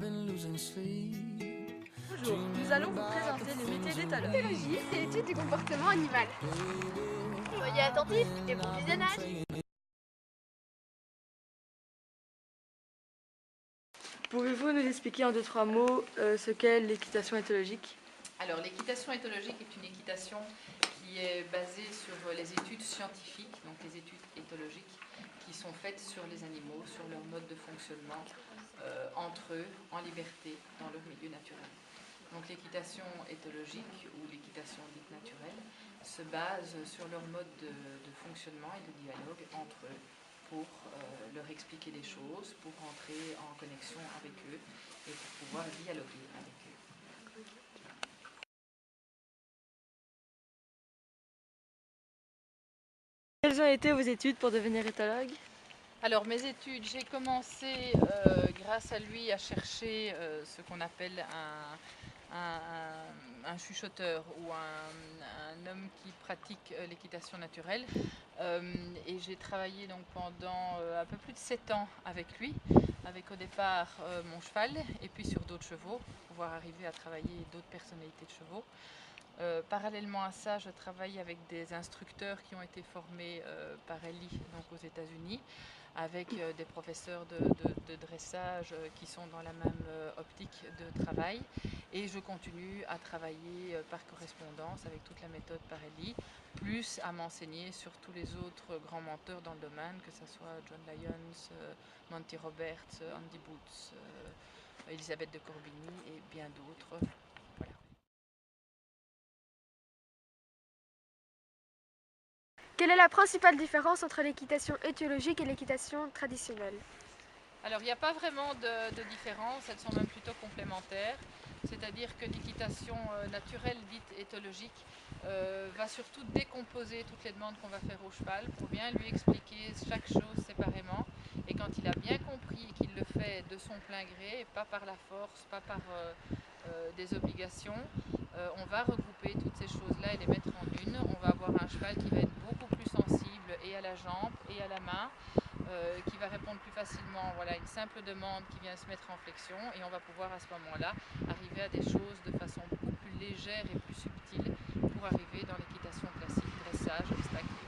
Bonjour, nous allons vous présenter le métier d'éthologue. L'éthologie, c'est l'étude du comportement animal. Soyez attentifs et bon visionnage. Pouvez-vous nous expliquer en 2-3 mots ce qu'est l'équitation éthologique? Alors, l'équitation éthologique est une équitation qui est basée sur les études scientifiques, donc les études éthologiques, qui sont faites sur les animaux, sur leur mode de fonctionnement entre eux, en liberté, dans leur milieu naturel. Donc l'équitation éthologique ou l'équitation dite naturelle se base sur leur mode de fonctionnement et de dialogue entre eux pour leur expliquer des choses, pour entrer en connexion avec eux et pour pouvoir dialoguer avec eux. Quelles ont été vos études pour devenir éthologue? Alors mes études, j'ai commencé grâce à lui à chercher ce qu'on appelle un chuchoteur ou un homme qui pratique l'équitation naturelle et j'ai travaillé donc pendant un peu plus de 7 ans avec lui, avec au départ mon cheval et puis sur d'autres chevaux pour pouvoir arriver à travailler d'autres personnalités de chevaux. Parallèlement à ça, je travaille avec des instructeurs qui ont été formés par Ellie donc aux États-Unis, avec des professeurs de dressage qui sont dans la même optique de travail. Et je continue à travailler par correspondance avec toute la méthode par Ellie, plus à m'enseigner sur tous les autres grands menteurs dans le domaine, que ce soit John Lyons, Monty Roberts, Andy Boots, Elisabeth de Corbigny et bien d'autres. Voilà. Quelle est la principale différence entre l'équitation éthologique et l'équitation traditionnelle? Alors il n'y a pas vraiment de différence, elles sont même plutôt complémentaires. C'est-à-dire que l'équitation naturelle dite éthologique va surtout décomposer toutes les demandes qu'on va faire au cheval pour bien lui expliquer chaque chose séparément. Et quand il a bien compris et qu'il le fait de son plein gré, pas par la force, pas par des obligations, on va regrouper toutes ces choses-là et les mettre en une. On va avoir un cheval qui va être beaucoup plus sensible et à la jambe et à la main, qui va répondre plus facilement à une simple demande qui vient se mettre en flexion, et on va pouvoir à ce moment-là arriver à des choses de façon beaucoup plus légère et plus subtile pour arriver dans l'équitation classique, dressage, obstacle et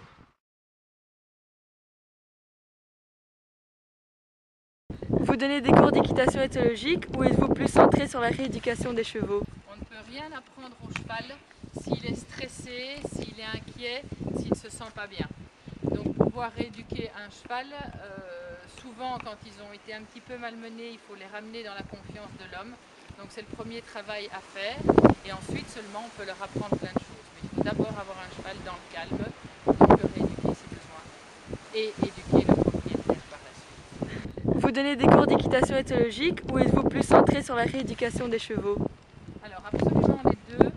autres. Vous donnez des cours d'équitation éthologique ou êtes-vous plus centré sur la rééducation des chevaux? On ne peut rien apprendre au cheval s'il est stressé, s'il est inquiet, s'il ne se sent pas bien. Donc pouvoir rééduquer un cheval, souvent quand ils ont été un petit peu malmenés, il faut les ramener dans la confiance de l'homme. Donc c'est le premier travail à faire et ensuite seulement on peut leur apprendre plein de choses. Mais il faut d'abord avoir un cheval dans le calme, donc le rééduquer si besoin, et éduquer le propriétaire par la suite. Vous donnez des cours d'équitation éthologique ou êtes-vous plus centré sur la rééducation des chevaux? Alors absolument les deux.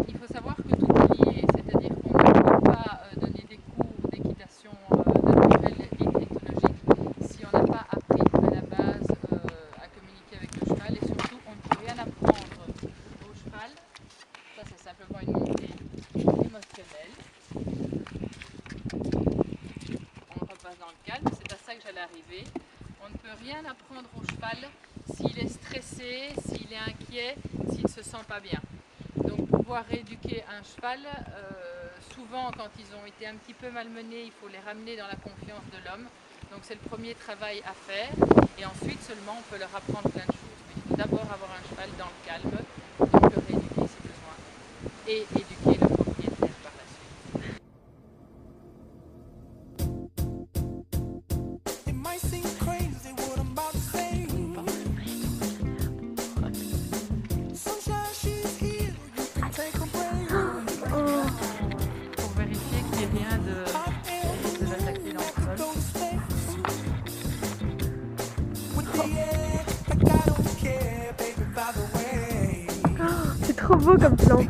Il faut savoir que tout est lié, c'est-à-dire qu'on ne peut pas donner des cours d'équitation naturelle dite éthologique si on n'a pas appris à la base à communiquer avec le cheval, et surtout on ne peut rien apprendre au cheval. Ça c'est simplement une montée émotionnelle. On repasse dans le calme, c'est à ça que j'allais arriver. On ne peut rien apprendre au cheval s'il est stressé, s'il est inquiet, s'il ne se sent pas bien. Donc pouvoir rééduquer un cheval, souvent quand ils ont été un petit peu malmenés, il faut les ramener dans la confiance de l'homme. Donc c'est le premier travail à faire et ensuite seulement on peut leur apprendre plein de choses. Mais il faut d'abord avoir un cheval dans le calme, donc le rééduquer si besoin, et éduquer le propriétaire par la suite. Pour vérifier qu'il n'y ait rien de l'attaquer dans le sol. C'est trop beau comme plan.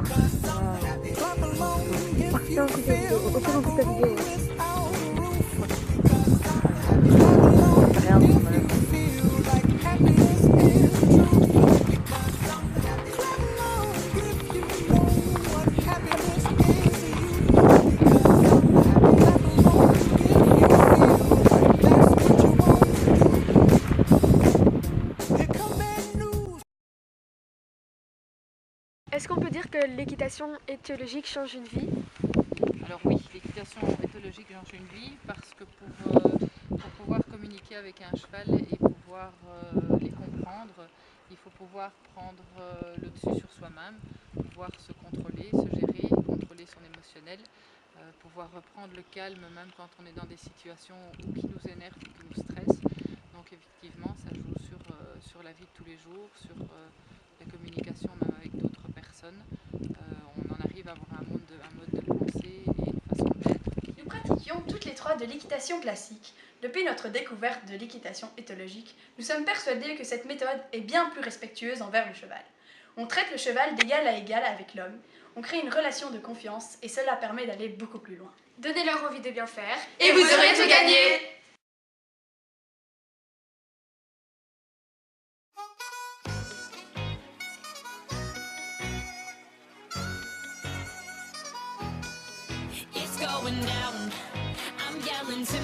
Est-ce qu'on peut dire que l'équitation étiologique change une vie? Alors oui, l'équitation éthologique change une vie parce que pour pouvoir communiquer avec un cheval et pouvoir les comprendre, il faut pouvoir prendre le dessus sur soi-même, pouvoir se contrôler, se gérer, contrôler son émotionnel, pouvoir reprendre le calme même quand on est dans des situations qui nous énervent ou qui nous stressent. Donc effectivement, ça joue sur la vie de tous les jours, sur la communication même avec d'autres personnes. On en arrive à avoir un mode de pensée et une façon d'être. Nous pratiquions toutes les trois de l'équitation classique. Depuis notre découverte de l'équitation éthologique, nous sommes persuadés que cette méthode est bien plus respectueuse envers le cheval. On traite le cheval d'égal à égal avec l'homme, on crée une relation de confiance et cela permet d'aller beaucoup plus loin. Donnez-leur envie de bien faire. Et vous aurez tout gagné! It's going down. I'm yelling to